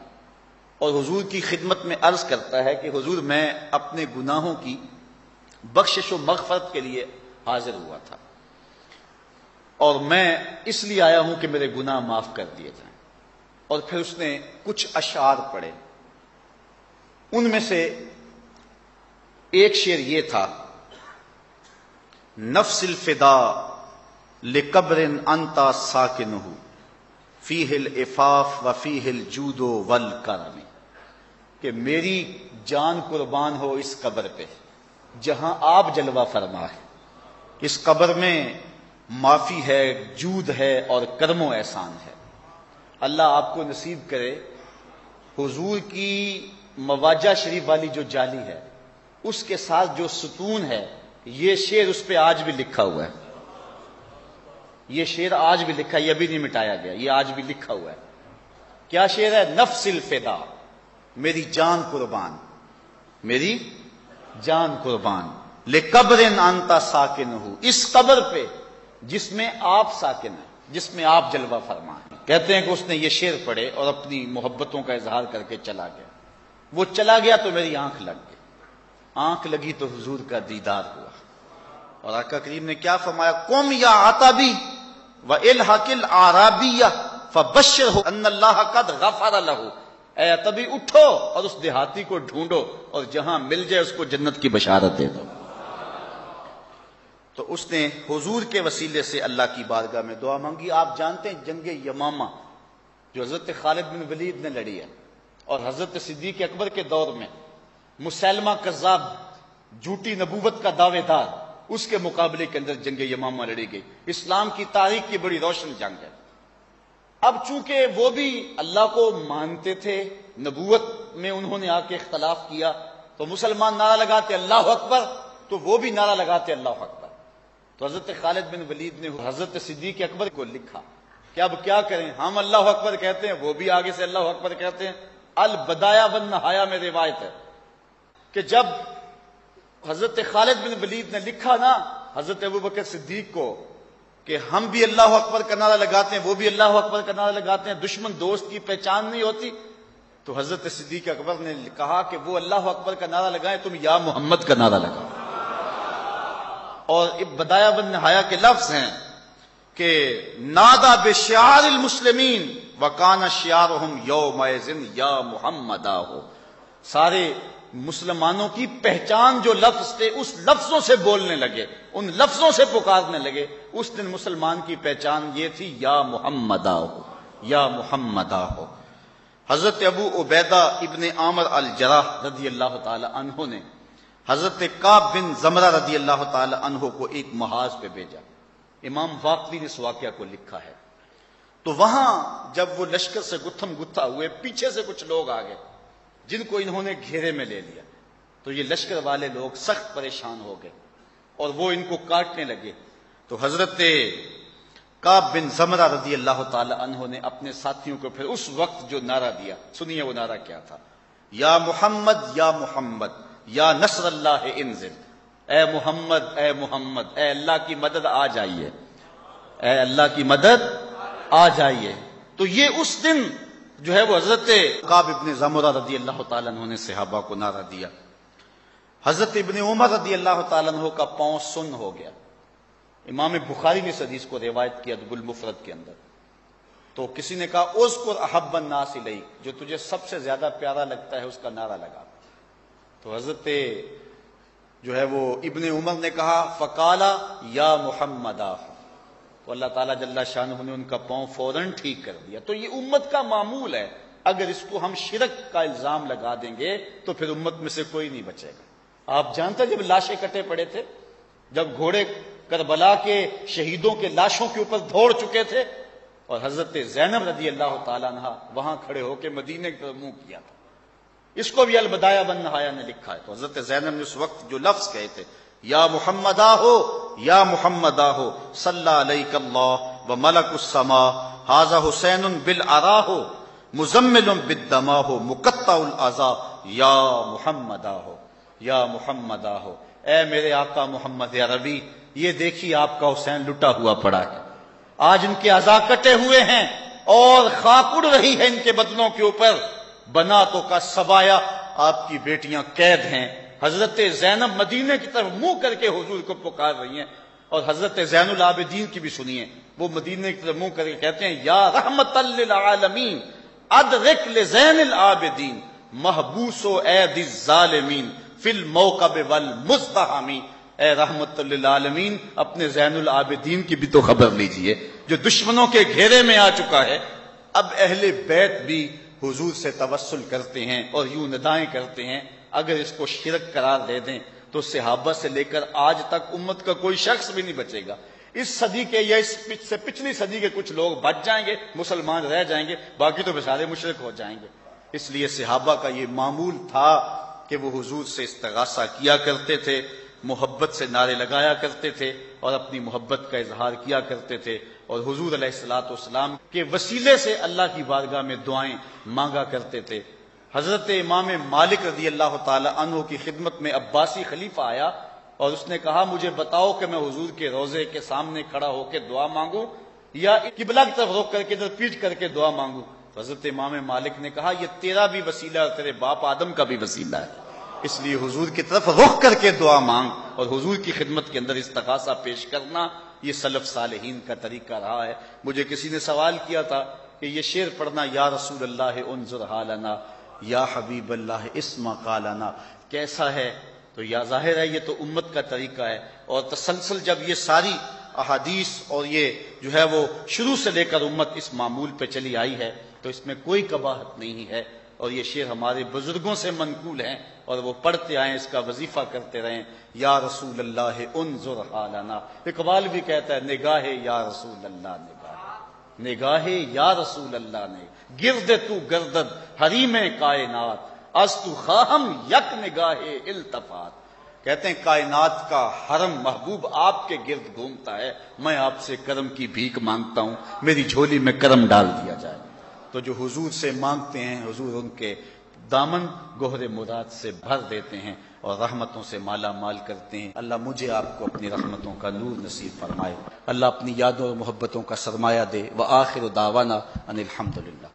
اور حضور کی خدمت میں عرض کرتا ہے کہ حضور میں اپنے گناہوں کی بخشش و مغفرت کے لیے حاضر ہوا تھا، اور میں اس لیے آیا ہوں کہ میرے گناہ معاف کر دیے جائیں. اور پھر اس نے کچھ اشعار پڑھے. ان میں سے ایک شعر یہ تھا، نفس الفدا لقبر انت ساکنہ فیہ العفاف وفیہ الجود والکرم، کہ میری جان قربان ہو اس قبر پہ جہاں آپ جلوہ فرما ہے. اس قبر میں معافی ہے، جود ہے اور کرم و احسان ہے. اللہ آپ کو نصیب کرے حضور کی مواجہ شریف والی جو جالی ہے اس کے ساتھ جو ستون ہے، یہ شعر اس پہ آج بھی لکھا ہوا ہے. یہ شعر آج بھی لکھا ہے، یہ بھی نہیں مٹایا گیا، یہ آج بھی لکھا ہوا ہے. کیا شعر ہے؟ نفس الفدا، میری جان قربان، میری جان قربان، لقبر انت ساکن ہو، اس قبر پہ جس میں آپ ساکن ہیں، جس میں آپ جلوہ فرما ہیں. کہتے ہیں کہ اس نے یہ شعر پڑھے اور اپنی محبتوں کا اظہار کر کے چلا گیا. وہ چلا گیا تو میری آنکھ لگ گئی. آنکھ لگی تو حضور کا دیدار ہوا، اور آقا کریم نے کیا فرمایا؟ قم یا عتبی وَإِلْحَقِ الْأَعْرَابِيَّ فَبَشِّرْهُ أَنَّ اللَّهَ قَدْ غَفَرَ لَهُ، اے عتبی اٹھو اور اس دیہاتی کو ڈھونڈو اور جہاں مل جائے اس کو جنت کی بشارت دے دو. تو اس نے حضور کے وسیلے سے اللہ کی بارگاہ میں دعا مانگی. آپ جانتے ہیں جنگ یمامہ جو حضرت خالد بن ولید نے لڑی ہے، اور حضرت صدیق اکبر کے دور میں مسیلمہ کذاب جھوٹی نبوت کا دعوے دار، اس کے مقابلے کے اندر جنگ یمامہ لڑی گئی. اسلام کی تاریخ کی بڑی روشن جنگ ہے. اب چونکہ وہ بھی اللہ کو مانتے تھے، نبوت میں انہوں نے آ کے اختلاف کیا، تو مسلمان نعرہ لگاتے اللہ اکبر، تو وہ بھی نعرہ لگاتے اللہ اکبر. تو حضرت خالد بن ولید نے حضرت صدیق اکبر کو لکھا کہ اب کیا کریں، ہم اللہ اکبر کہتے ہیں، وہ بھی آگے سے اللہ اکبر کہتے ہیں. البدایا والنہایا میں روایت ہے کہ جب حضرت خالد بن ولید نے لکھا نا حضرت ابوبکر صدیق کو کہ ہم بھی اللہ اکبر کا نعرہ لگاتے ہیں، وہ بھی اللہ اکبر کا نعرہ لگاتے ہیں، دشمن دوست کی پہچان نہیں ہوتی، تو حضرت صدیق اکبر نے کہا کہ وہ اللہ اکبر کا نعرہ لگائیں، تم یا محمد کا نعرہ لگاؤ. اور بدایا والنہایا کے لفظ ہیں کہ نادا بشعار المسلمین وکان شعارہم یومئذ یا محمدا ہو، سارے مسلمانوں کی پہچان جو لفظ تھے اس لفظوں سے بولنے لگے، ان لفظوں سے پکارنے لگے۔ اس دن مسلمان کی پہچان یہ تھی یا محمدا ہو، یا محمدا ہو۔ حضرت ابو عبیدہ ابن عامر الجراح رضی اللہ تعالی عنہ نے حضرت کعب بن زمرہ رضی اللہ تعالی عنہ کو ایک محاذ پہ بھیجا۔ امام واقفی نے اس واقعہ کو لکھا ہے۔ تو وہاں جب وہ لشکر سے گتھم گتھا ہوئے، پیچھے سے کچھ لوگ آ گئے جن کو انہوں نے گھیرے میں لے لیا، تو یہ لشکر والے لوگ سخت پریشان ہو گئے اور وہ ان کو کاٹنے لگے۔ تو حضرت کعب بن زمرہ رضی اللہ تعالی عنہ نے اپنے ساتھیوں کو پھر اس وقت جو نعرہ دیا، سنیے وہ نعرہ کیا تھا، یا محمد یا محمد یا نصر اللہ انزل، اے محمد اے محمد، اے اللہ کی مدد آ جائیے، اے اللہ کی مدد آ جائیے۔ تو یہ اس دن جو ہے وہ حضرت کعب ابن زمرہ رضی اللہ تعالیٰ عنہ نے صحابہ کو نعرہ دیا۔ حضرت ابن عمر رضی اللہ تعالیٰ عنہ کا پاؤں سن ہو گیا۔ امام بخاری نے اس حدیث کو روایت کیا ادب المفرد کے اندر۔ تو کسی نے کہا اذکر احب الناس الیک، جو تجھے سب سے زیادہ پیارا لگتا ہے اس کا نعرہ لگا۔ تو حضرت جو ہے وہ ابن عمر نے کہا فقالا یا محمدا، تو اللہ تعالیٰ جل شانہ نے ان کا پاؤں فوراً ٹھیک کر دیا۔ تو یہ امت کا معمول ہے، اگر اس کو ہم شرک کا الزام لگا دیں گے تو پھر امت میں سے کوئی نہیں بچے گا۔ آپ جانتے جب لاشیں کٹے پڑے تھے، جب گھوڑے کربلا کے شہیدوں کے لاشوں کے اوپر دوڑ چکے تھے اور حضرت زینب رضی اللہ تعالیٰ عنہ وہاں کھڑے ہو کے مدینے کی طرف منہ کیا تھا، اس کو بھی البدایہ ون نہایہ نے لکھا ہے۔ تو حضرت زینب نے اس وقت جو لفظ کہے تھے یا محمدا ہو، یا محمدا ہو، صلی علیک اللہ و ملک السماء، ھذا حسین بالعراء ہو، مزمل بالدماء ہو، مقطع الاعضاء، یا محمدا ہو، یا محمدا ہو۔ اے میرے آقا محمد عربی، یہ دیکھیے آپ کا حسین لٹا ہوا پڑا ہے، آج ان کے اعضاء کٹے ہوئے ہیں اور خاک اڑ رہی ہے ان کے بدنوں کے اوپر، بناتوں کا سبایا، آپ کی بیٹیاں قید ہیں۔ حضرت زینب مدینے کی طرف منہ کر کے حضور کو پکار رہی ہیں، اور حضرت زین العابدین کی بھی سنیے، وہ مدینے کی طرف منہ کر کے کہتے ہیں یا رحمت للعالمین ادرک لزین العابدین محبوس و عید الظالمین فی الموقب والمزدحمی، اے رحمت للعالمین اپنے زین العابدین کی بھی تو خبر لیجئے جو دشمنوں کے گھیرے میں آ چکا ہے۔ اب اہل بیت بھی حضور سے توسل کرتے ہیں اور یوں ندائیں کرتے ہیں، اگر اس کو شرک قرار دے دیں تو صحابہ سے لے کر آج تک امت کا کوئی شخص بھی نہیں بچے گا۔ اس صدی کے یا اس سے پچھلی صدی کے کچھ لوگ بچ جائیں گے، مسلمان رہ جائیں گے، باقی تو بیچارے مشرک ہو جائیں گے۔ اس لیے صحابہ کا یہ معمول تھا کہ وہ حضور سے استغاثہ کیا کرتے تھے، محبت سے نعرے لگایا کرتے تھے اور اپنی محبت کا اظہار کیا کرتے تھے، اور حضور علیہ الصلوۃ والسلام کے وسیلے سے اللہ کی بارگاہ میں دعائیں مانگا کرتے تھے۔ حضرت امام مالک رضی اللہ تعالی عنہ کی خدمت میں عباسی خلیفہ آیا اور اس نے کہا مجھے بتاؤ کہ میں حضور کے روضے کے سامنے کھڑا ہو کے دعا مانگوں یا قبلہ کی طرف رخ کر کے ادھر پیٹ کر کے دعا مانگوں؟ تو حضرت امام مالک نے کہا یہ تیرا بھی وسیلہ اور تیرے باپ آدم کا بھی وسیلہ ہے، اس لیے حضور کی طرف رخ کر کے دعا مانگ اور حضور کی خدمت کے اندر استغاثہ پیش کرنا، یہ سلف صالحین کا طریقہ رہا ہے۔ مجھے کسی نے سوال کیا تھا کہ یہ شعر پڑھنا یا رسول اللہ انظر حالنا یا حبیب اللہ اسمع قالنا کیسا ہے؟ تو یا ظاہر ہے یہ تو امت کا طریقہ ہے، اور تسلسل جب یہ ساری احادیث اور یہ جو ہے وہ شروع سے لے کر امت اس معمول پہ چلی آئی ہے تو اس میں کوئی قباحت نہیں ہے، اور یہ شعر ہمارے بزرگوں سے منقول ہیں اور وہ پڑھتے آئیں، اس کا وظیفہ کرتے رہیں۔ یا رسول اللہ انظر حالنا، اقبال بھی کہتا ہے نگاہ یا رسول اللہ نگاہ یا رسول اللہ نے گرد تو گردد حریم کائنات از تو خواہم یک نگاہ التفات، کہتے ہیں کائنات کا حرم محبوب آپ کے گرد گھومتا ہے، میں آپ سے کرم کی بھیک مانگتا ہوں، میری جھولی میں کرم ڈال دیا جائے۔ تو جو حضور سے مانگتے ہیں حضور ان کے دامن گوہر مراد سے بھر دیتے ہیں اور رحمتوں سے مالا مال کرتے ہیں۔ اللہ مجھے آپ کو اپنی رحمتوں کا نور نصیب فرمائے، اللہ اپنی یادوں اور محبتوں کا سرمایہ دے۔ وآخر دعوانا ان الحمدللہ۔